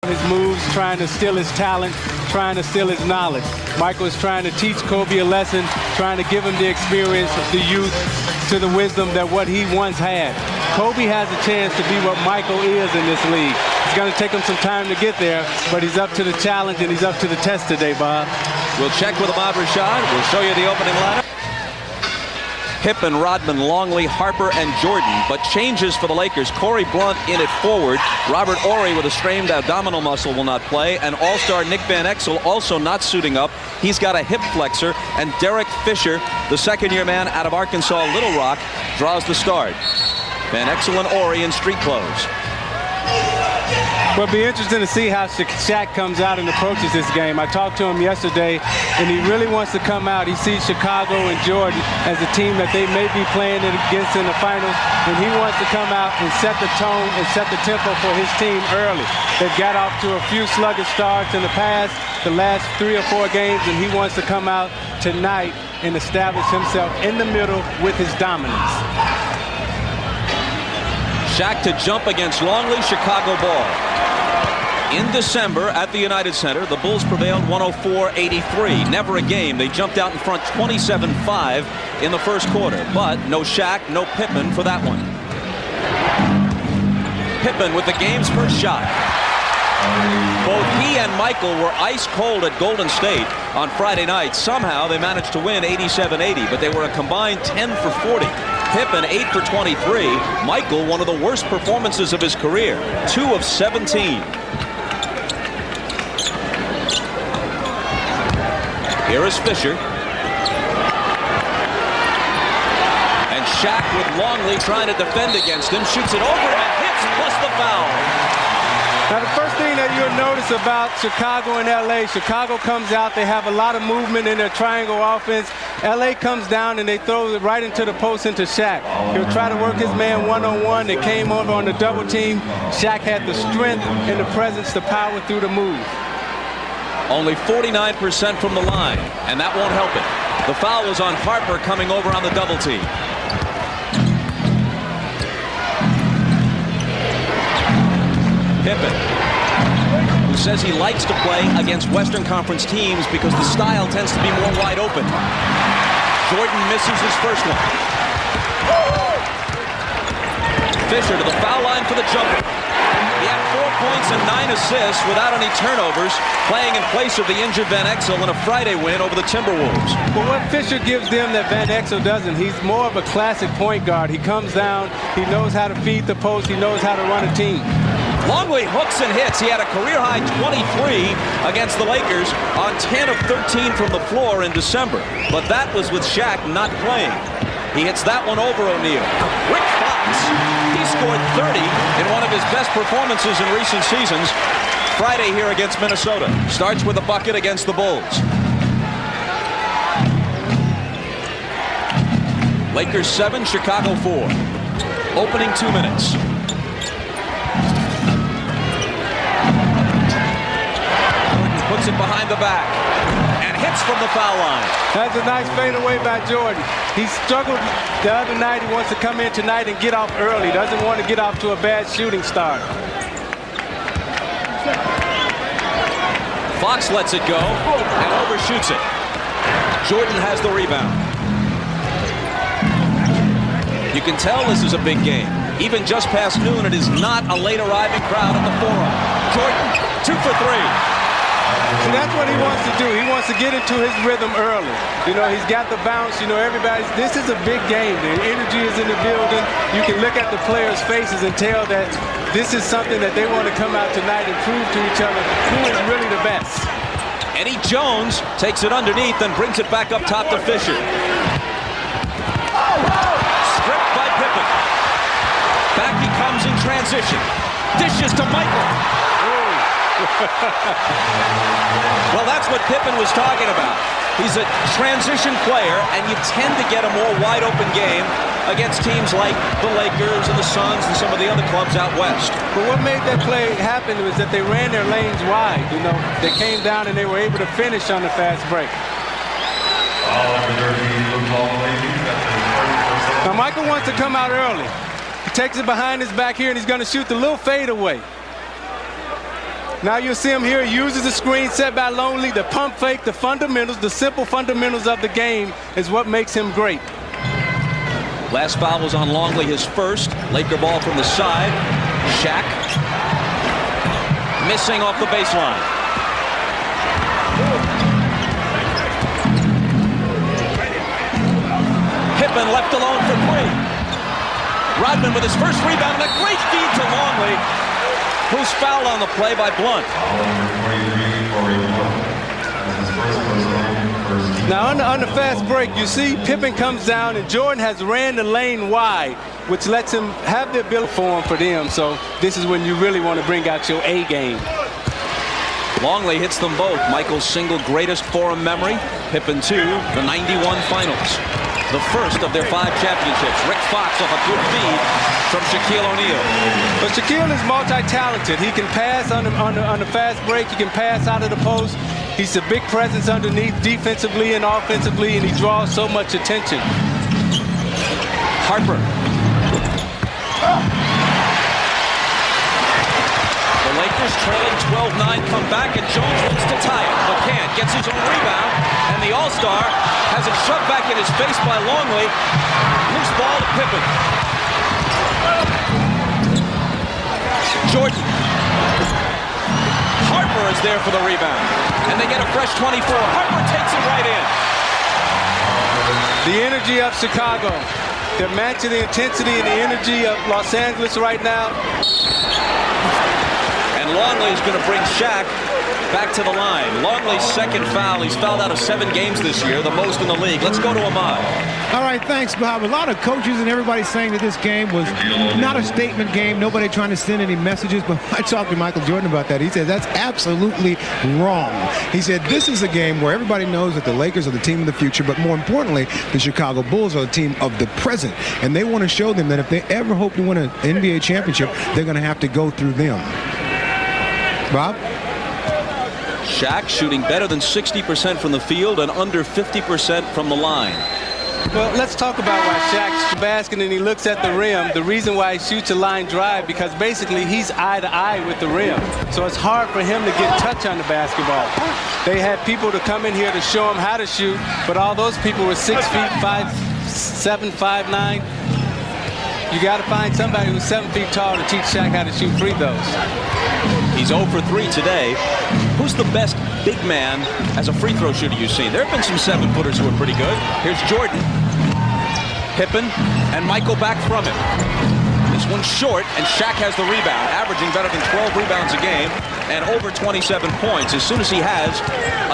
His moves, trying to steal his talent, trying to steal his knowledge. Michael is trying to teach Kobe a lesson, trying to give him the experience of the youth to the wisdom that what he once had. Kobe has a chance to be what Michael is in this league. It's going to take him some time to get there, but he's up to the challenge and he's up to the test today, Bob. We'll check with Ahmad Rashad. We'll show you the opening lineup. Pippen, Rodman, Longley, Harper, and Jordan. But changes for the Lakers. Corey Blunt in at forward. Robert Horry with a strained abdominal muscle will not play. And all-star Nick Van Exel also not suiting up. He's got a hip flexor. And Derek Fisher, the second-year man out of Arkansas Little Rock, draws the start. Van Exel and Horry in street clothes. Well, it'll be interesting to see how Shaq comes out and approaches this game. I talked to him yesterday, and he really wants to come out. He sees Chicago and Jordan as a team that they may be playing against in the finals, and he wants to come out and set the tone and set the tempo for his team early. They've got off to a few sluggish starts in the past, the last 3 or 4 games, and he wants to come out tonight and establish himself in the middle with his dominance. Shaq to jump against Longley, Chicago ball. In December at the United Center, the Bulls prevailed 104-83. Never a game. They jumped out in front 27-5 in the first quarter. But no Shaq, no Pippen for that one. Pippen with the game's first shot. Both he and Michael were ice cold at Golden State on Friday night. Somehow they managed to win 87-80, but they were a combined 10 for 40. Pippen 8 for 23. Michael, one of the worst performances of his career, 2 of 17. Here is Fisher. And Shaq with Longley trying to defend against him. Shoots it over and hits, plus the foul. Now, the first thing that you'll notice about Chicago and L.A., Chicago comes out, they have a lot of movement in their triangle offense. L.A. comes down and they throw it right into the post into Shaq. He'll try to work his man one-on-one. They came over on the double team. Shaq had the strength and the presence to power through the move. Only 49% from the line, and that won't help it. The foul was on Harper coming over on the double team. Pippen, who says he likes to play against Western Conference teams because the style tends to be more wide open. Jordan misses his first one. Fisher to the foul line for the jumper. He had 4 points and 9 assists without any turnovers, playing in place of the injured Van Exel in a Friday win over the Timberwolves. But what Fisher gives them that Van Exel doesn't, he's more of a classic point guard. He comes down, he knows how to feed the post, he knows how to run a team. Longley hooks and hits. He had a career-high 23 against the Lakers on 10 of 13 from the floor in December. But that was with Shaq not playing. He hits that one over O'Neal. Rick Fox, he scored 30 in one of his best performances in recent seasons. Friday here against Minnesota. Starts with a bucket against the Bulls. Lakers 7, Chicago 4. Opening 2 minutes. Puts it behind the back and hits from the foul line. That's a nice fadeaway by Jordan. He struggled the other night. He wants to come in tonight and get off early. Doesn't want to get off to a bad shooting start. Fox lets it go and overshoots it. Jordan has the rebound. You can tell this is a big game. Even just past noon, it is not a late arriving crowd at the Forum. Jordan, 2 for 3. So that's what he wants to do. He wants to get into his rhythm early. You know, he's got the bounce. You know, this is a big game. The energy is in the building. You can look at the players' faces and tell that this is something that they want to come out tonight and prove to each other who is really the best. Eddie Jones takes it underneath and brings it back up top to Fisher. Stripped by Pippen. Back he comes in transition. Dishes to Michael. Well, that's what Pippen was talking about. He's a transition player, and you tend to get a more wide-open game against teams like the Lakers and the Suns and some of the other clubs out west. But what made that play happen was that they ran their lanes wide. You know, they came down and they were able to finish on the fast break. Now, Michael wants to come out early. He takes it behind his back here, and he's going to shoot the little fadeaway. Now you'll see him here. He uses the screen set by Longley, the pump fake, the fundamentals, the simple fundamentals of the game is what makes him great. Last foul was on Longley, his first. Laker ball from the side. Shaq missing off the baseline. Pippen left alone for three. Rodman with his first rebound and a great feed to Longley, who's fouled on the play by Blunt. Now on the fast break, you see Pippen comes down and Jordan has ran the lane wide, which lets him have the ability for them. So this is when you really want to bring out your A game. Longley hits them both. Michael's single greatest Forum memory. Pippen 2, the 91 finals. The first of their 5 championships. Rick Fox off a good feed from Shaquille O'Neal. But Shaquille is multi-talented. He can pass on the fast break. He can pass out of the post. He's a big presence underneath defensively and offensively, and he draws so much attention. Harper. The Lakers trailing 12-9 come back, and Jones wants to tie it, but can't. Gets his own rebound, and the All-Star has it shoved back in his face by Longley. Loose ball to Pippen. Jordan. Harper is there for the rebound, and they get a fresh 24. Harper takes it right in. The energy of Chicago. They're matching the intensity and the energy of Los Angeles right now. And Longley is going to bring Shaq back to the line. Longley's second foul. He's fouled out of 7 games this year, the most in the league. Let's go to Ahmad. All right, thanks, Bob. A lot of coaches and everybody saying that this game was not a statement game. Nobody trying to send any messages. But I talked to Michael Jordan about that. He said that's absolutely wrong. He said this is a game where everybody knows that the Lakers are the team of the future, but more importantly, the Chicago Bulls are the team of the present. And they want to show them that if they ever hope to win an NBA championship, they're going to have to go through them. Bob? Shaq shooting better than 60% from the field and under 50% from the line. Well, let's talk about why Shaq's basket and he looks at the rim. The reason why he shoots a line drive, because basically he's eye to eye with the rim. So it's hard for him to get touch on the basketball. They had people to come in here to show him how to shoot, but all those people were 6 feet, 5'7", 5'9". You got to find somebody who's 7 feet tall to teach Shaq how to shoot free throws. He's 0 for 3 today. Who's the best big man as a free throw shooter you've seen? There have been some 7-footers who are pretty good. Here's Jordan. Pippen and Michael back from it. This one's short, and Shaq has the rebound, averaging better than 12 rebounds a game and over 27 points. As soon as he has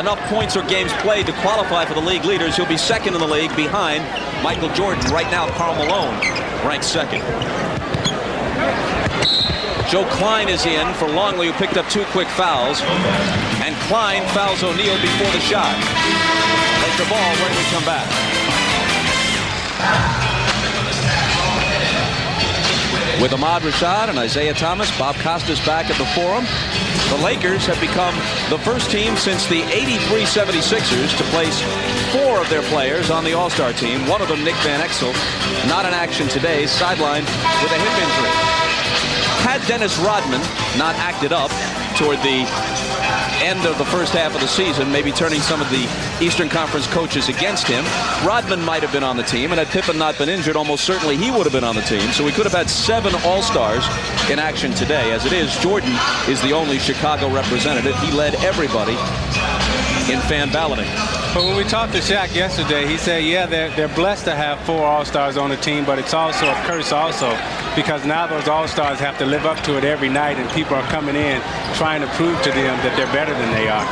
enough points or games played to qualify for the league leaders, he'll be second in the league behind Michael Jordan. Right now, Karl Malone ranked second. Joe Klein is in for Longley, who picked up 2 quick fouls. And Klein fouls O'Neal before the shot. Take the ball when we come back. With Ahmad Rashad and Isaiah Thomas, Bob Costas back at the Forum. The Lakers have become the first team since the 83 76ers to place 4 of their players on the All-Star team. One of them, Nick Van Exel, not in action today, sidelined with a hip injury. Had Dennis Rodman not acted up toward the end of the first half of the season, maybe turning some of the Eastern Conference coaches against him, Rodman might have been on the team, and had Pippen not been injured, almost certainly he would have been on the team. So we could have had 7 All-Stars in action today. As it is, Jordan is the only Chicago representative. He led everybody in fan balloting. But when we talked to Shaq yesterday, he said, yeah, they're blessed to have 4 All-Stars on the team, but it's also a curse also, because now those All-Stars have to live up to it every night, and people are coming in trying to prove to them that they're better than they are.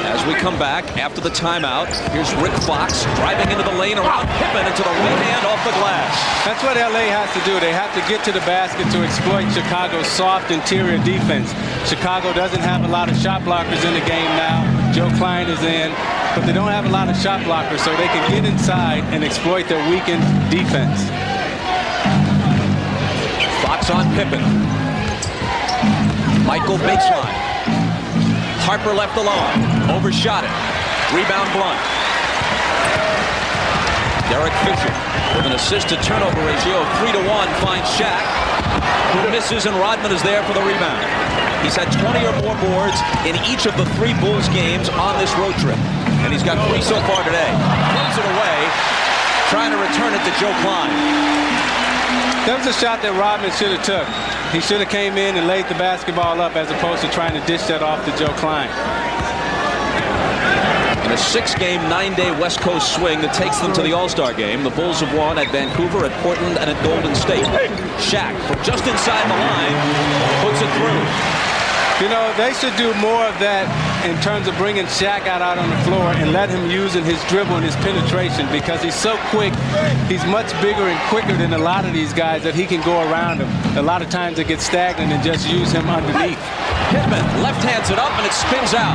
As we come back after the timeout, here's Rick Fox driving into the lane around Pippen into the right hand off the glass. That's what LA has to do. They have to get to the basket to exploit Chicago's soft interior defense. Chicago doesn't have a lot of shot blockers in the game now. Joe Klein is in, but they don't have a lot of shot blockers, so they can get inside and exploit their weakened defense. Fox on Pippen. Michael baseline. Harper left alone. Overshot it. Rebound Blunt. Derek Fisher with an assist to turnover ratio of 3-to-1 finds Shaq. Misses, and Rodman is there for the rebound. He's had 20 or more boards in each of the 3 Bulls games on this road trip. And he's got 3 so far today. Throws it away, trying to return it to Joe Klein. That was a shot that Rodman should have took. He should have came in and laid the basketball up as opposed to trying to dish that off to Joe Klein. In a 6-game, 9-day West Coast swing that takes them to the All-Star game, the Bulls have won at Vancouver, at Portland, and at Golden State. Shaq, from just inside the line, puts it through. You know, they should do more of that in terms of bringing Shaq out on the floor and let him using his dribble and his penetration, because he's so quick. He's much bigger and quicker than a lot of these guys that he can go around him. A lot of times they get stagnant and just use him underneath. Pittman left hands it up and it spins out.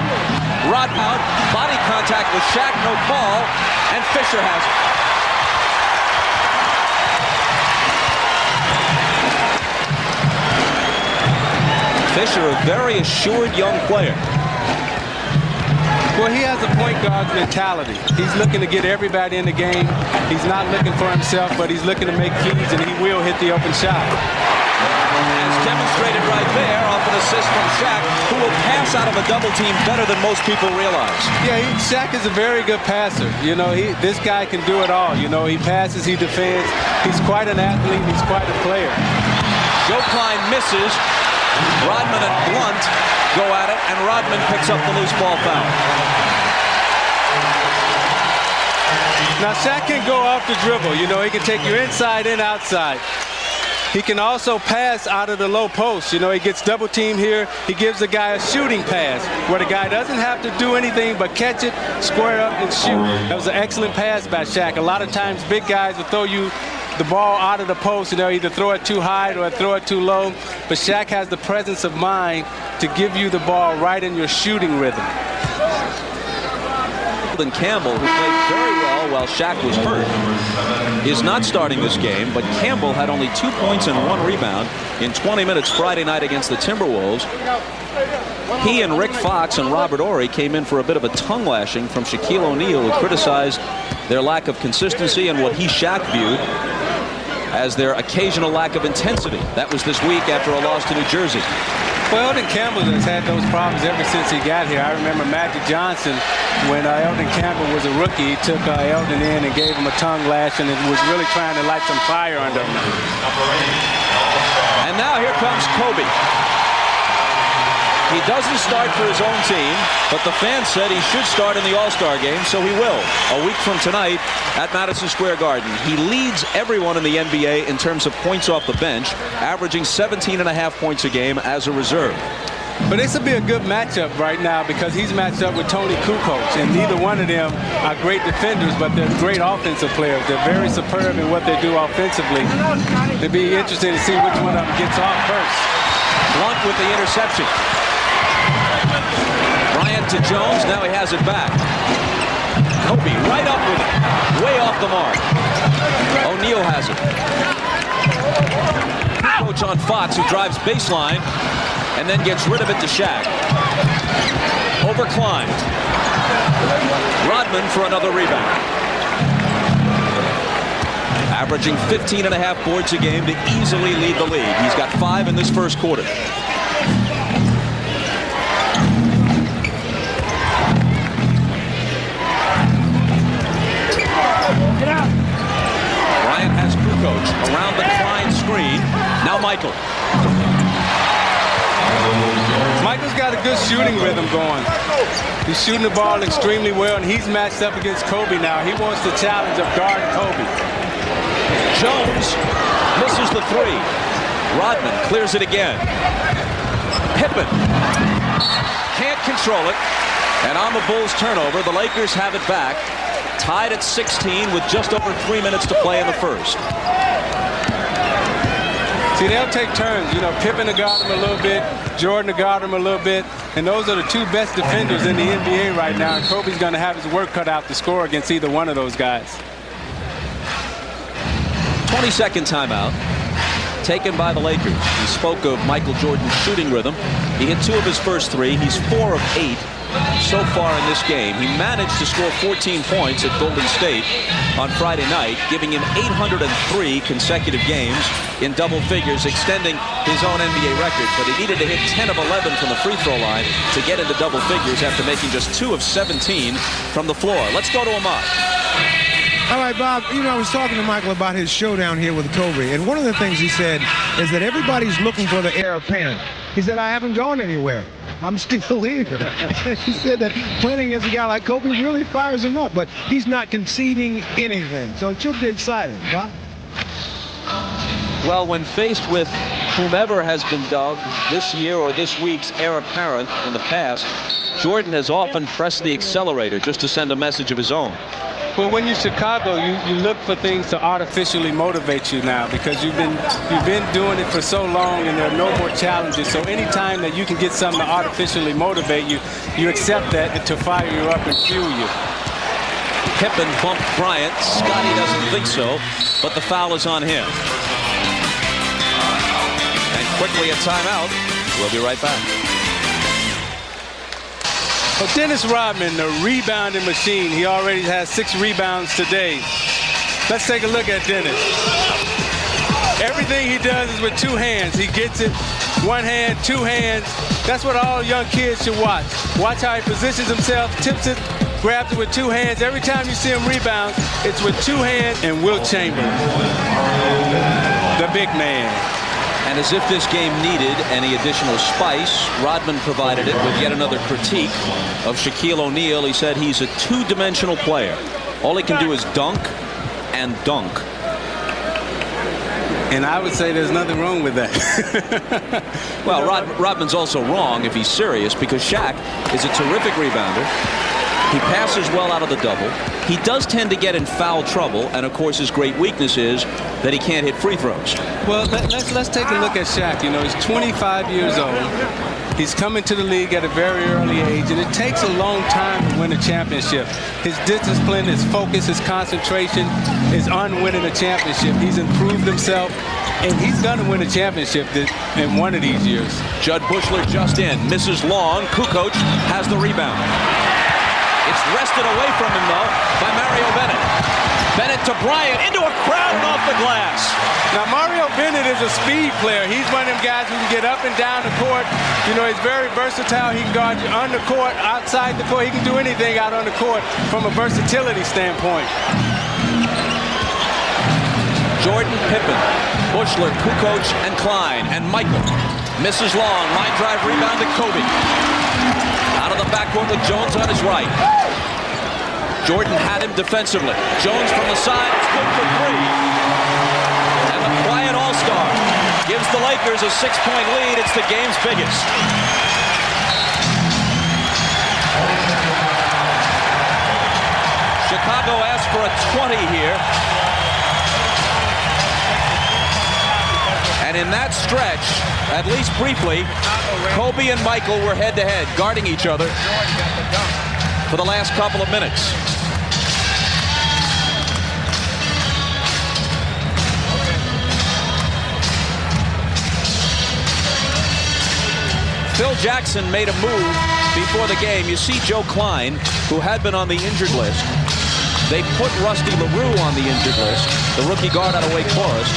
Rodman out, body contact with Shaq, no call, and Fisher has it. Fisher, a very assured young player. Well, he has a point guard mentality. He's looking to get everybody in the game. He's not looking for himself, but he's looking to make feeds, and he will hit the open shot. As demonstrated right there off an assist from Shaq, who will pass out of a double team better than most people realize. Yeah, Shaq is a very good passer. You know, this guy can do it all. You know, he passes, he defends. He's quite an athlete. He's quite a player. Joe Klein misses. Rodman and Blunt go at it, and Rodman picks up the loose ball foul. Now, Shaq can go off the dribble. You know, he can take you inside and outside. He can also pass out of the low post. You know, he gets double teamed here. He gives the guy a shooting pass where the guy doesn't have to do anything but catch it, square up, and shoot. That was an excellent pass by Shaq. A lot of times, big guys will throw you the ball out of the post, and they'll either throw it too high or throw it too low. But Shaq has the presence of mind to give you the ball right in your shooting rhythm. And Campbell, who played very well while Shaq was hurt, is not starting this game, but Campbell had only 2 points and 1 rebound in 20 minutes Friday night against the Timberwolves. He and Rick Fox and Robert Horry came in for a bit of a tongue lashing from Shaquille O'Neal, who criticized their lack of consistency and what Shaq viewed as their occasional lack of intensity. That was this week after a loss to New Jersey. Well, Eldon Campbell has had those problems ever since he got here. I remember Magic Johnson, when Eldon Campbell was a rookie, he took Eldon in and gave him a tongue lash and was really trying to light some fire under him. And now here comes Kobe. He doesn't start for his own team, but the fans said he should start in the All-Star game, so he will, a week from tonight at Madison Square Garden. He leads everyone in the NBA in terms of points off the bench, averaging 17.5 points a game as a reserve. But this will be a good matchup right now because he's matched up with Tony Kukoc, and neither one of them are great defenders, but they're great offensive players. They're very superb in what they do offensively. It'll be interesting to see which one of them gets off first. Blunt with the interception. Bryant to Jones, now he has it back. Kobe right up with it, way off the mark. O'Neal has it. Coach on Fox, who drives baseline and then gets rid of it to Shaq. Over Klein. Rodman for another rebound. Averaging 15.5 boards a game to easily lead the league. He's got 5 in this first quarter. Bryant has Kukoc around the Klein screen. Now Michael. Michael's got a good shooting rhythm going. He's shooting the ball extremely well, and he's matched up against Kobe now. He wants the challenge of guarding Kobe. Jones misses the 3. Rodman clears it again. Pittman can't control it. And on the Bulls turnover, the Lakers have it back. Tied at 16 with just over 3 minutes to play in the first. See, they'll take turns. You know, Pippen to guard him a little bit, Jordan to guard him a little bit, and those are the 2 best defenders in the NBA right now, and Kobe's going to have his work cut out to score against either one of those guys. 22nd timeout taken by the Lakers. He spoke of Michael Jordan's shooting rhythm. He hit 2 of his first 3. He's 4 of 8 so far in this game. He managed to score 14 points at Golden State on Friday night, giving him 803 consecutive games in double figures, extending his own NBA record. But he needed to hit 10 of 11 from the free throw line to get into double figures after making just 2 of 17 from the floor. Let's go to Ahmad. All right, Bob, I was talking to Michael about his showdown here with Kobe, and one of the things he said is that everybody's looking for the heir apparent. He said, I haven't gone anywhere. I'm still here. He said that playing against a guy like Kobe really fires him up, but he's not conceding anything. So it should be exciting, huh? Well, when faced with whomever has been dubbed this year or this week's heir apparent in the past, Jordan has often pressed the accelerator just to send a message of his own. Well, when you're Chicago, you look for things to artificially motivate you now because you've been doing it for so long and there are no more challenges. So anytime that you can get something to artificially motivate you, you accept that to fire you up and fuel you. Pippen bumped Bryant. Scotty doesn't think so, but the foul is on him. And quickly a timeout. We'll be right back. Well, Dennis Rodman, the rebounding machine. He already has 6 rebounds today. Let's take a look at Dennis. Everything he does is with 2 hands. He gets it, 1 hand, 2 hands. That's what all young kids should watch. Watch how he positions himself, tips it, grabs it with 2 hands. Every time you see him rebound, it's with 2 hands. And Wilt Chamberlain, the big man. And as if this game needed any additional spice, Rodman provided it with yet another critique of Shaquille O'Neal. He said he's a 2-dimensional player. All he can do is dunk and dunk. And I would say there's nothing wrong with that. Well, Rodman's also wrong if he's serious because Shaq is a terrific rebounder. He passes well out of the double. He does tend to get in foul trouble, and of course his great weakness is that he can't hit free throws. Well, let's take a look at Shaq. He's 25 years old. He's coming to the league at a very early age, and it takes a long time to win a championship. His discipline, his focus, his concentration is on winning a championship. He's improved himself, and he's going to win a championship in one of these years. Judd Bushler just in, misses long. Kukoc has the rebound. It's wrested away from him, though, by Mario Bennett. Bennett to Bryant, into a crowd and off the glass. Now, Mario Bennett is a speed player. He's one of them guys who can get up and down the court. He's very versatile. He can guard you on the court, outside the court. He can do anything out on the court from a versatility standpoint. Jordan, Pippen, Bushler, Kukoc, and Klein, and Michael. Misses long, line drive rebound to Kobe. Out of the backcourt with Jones on his right. Jordan had him defensively. Jones from the side, it's good for 3. And the quiet all-star gives the Lakers a 6-point lead. It's the game's biggest. Chicago asked for a 20 here. And in that stretch, at least briefly, Kobe and Michael were head-to-head, guarding each other for the last couple of minutes. Phil Jackson made a move before the game. You see Joe Klein, who had been on the injured list. They put Rusty LaRue on the injured list, the rookie guard out of Wake Forest,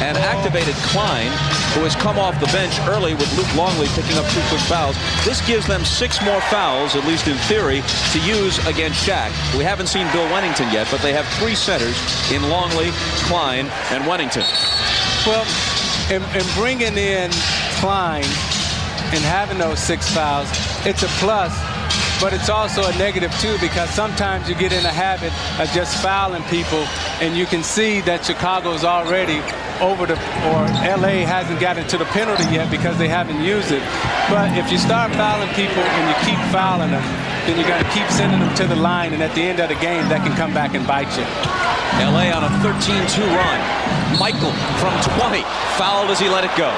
and activated Klein, who has come off the bench early with Luke Longley picking up 2 quick fouls. This gives them 6 more fouls, at least in theory, to use against Shaq. We haven't seen Bill Wennington yet, but they have 3 centers in Longley, Klein, and Wennington. Well, in bringing in Klein and having those 6 fouls, it's a plus, but it's also a negative too, because sometimes you get in a habit of just fouling people, and you can see that Chicago's already over or LA hasn't gotten to the penalty yet because they haven't used it. But if you start fouling people and you keep fouling them, then you're going to keep sending them to the line, and at the end of the game, that can come back and bite you. LA on a 13-2 run. Michael from 20, fouled as he let it go.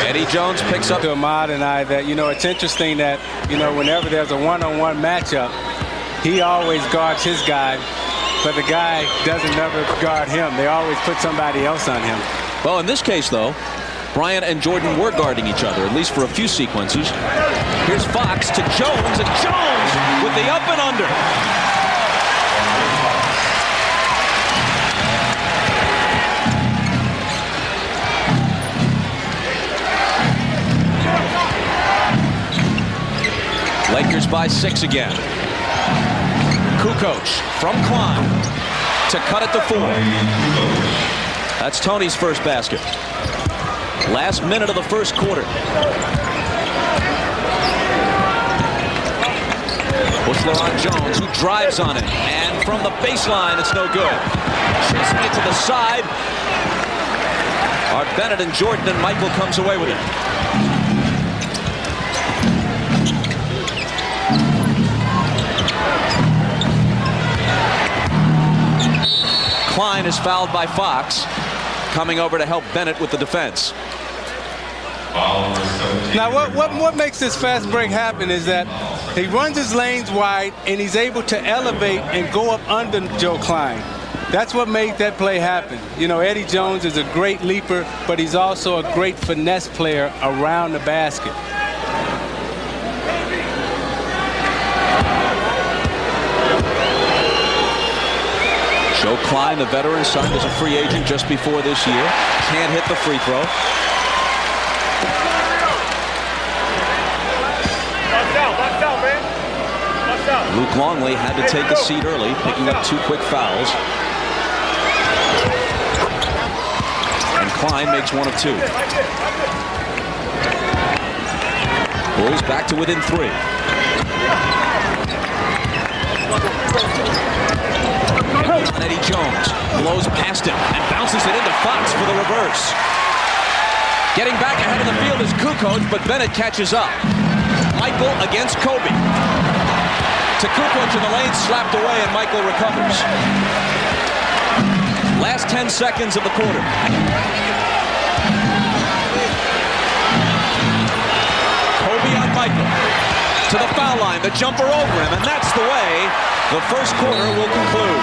Eddie Jones picks up to Ahmad and I that, it's interesting that, whenever there's a one-on-one matchup, he always guards his guy, but the guy doesn't never guard him. They always put somebody else on him. Well, in this case, though, Bryant and Jordan were guarding each other, at least for a few sequences. Here's Fox to Jones, and Jones with the up and under. Lakers by 6 again. Kukoc from Klein to cut it to 4. That's Tony's first basket. Last minute of the first quarter. Bushler on Jones, who drives on it. And from the baseline, it's no good. Chasing it to the side are Bennett and Jordan, and Michael comes away with it. Klein is fouled by Fox, coming over to help Bennett with the defense. Now, what makes this fast break happen is that he runs his lanes wide, and he's able to elevate and go up under Joe Klein. That's what made that play happen. You know, Eddie Jones is a great leaper, but he's also a great finesse player around the basket. Joe Klein, the veteran, signed as a free agent just before this year. Can't hit the free throw. Luke Longley had to take a seat early, picking up 2 quick fouls. And Klein makes 1 of 2. Bulls back to within 3. Eddie Jones blows past him and bounces it into Fox for the reverse. Getting back ahead of the field is Kukoc, but Bennett catches up. Michael against Kobe. To Kukoc in the lane, slapped away, and Michael recovers. Last 10 seconds of the quarter. Kobe on Michael. To the foul line, the jumper over him, and that's the way the first quarter will conclude.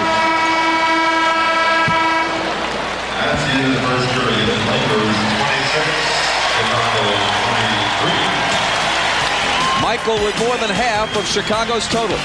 That's the end of the first period. Lakers 26, Chicago 23. Michael with more than half of Chicago's total.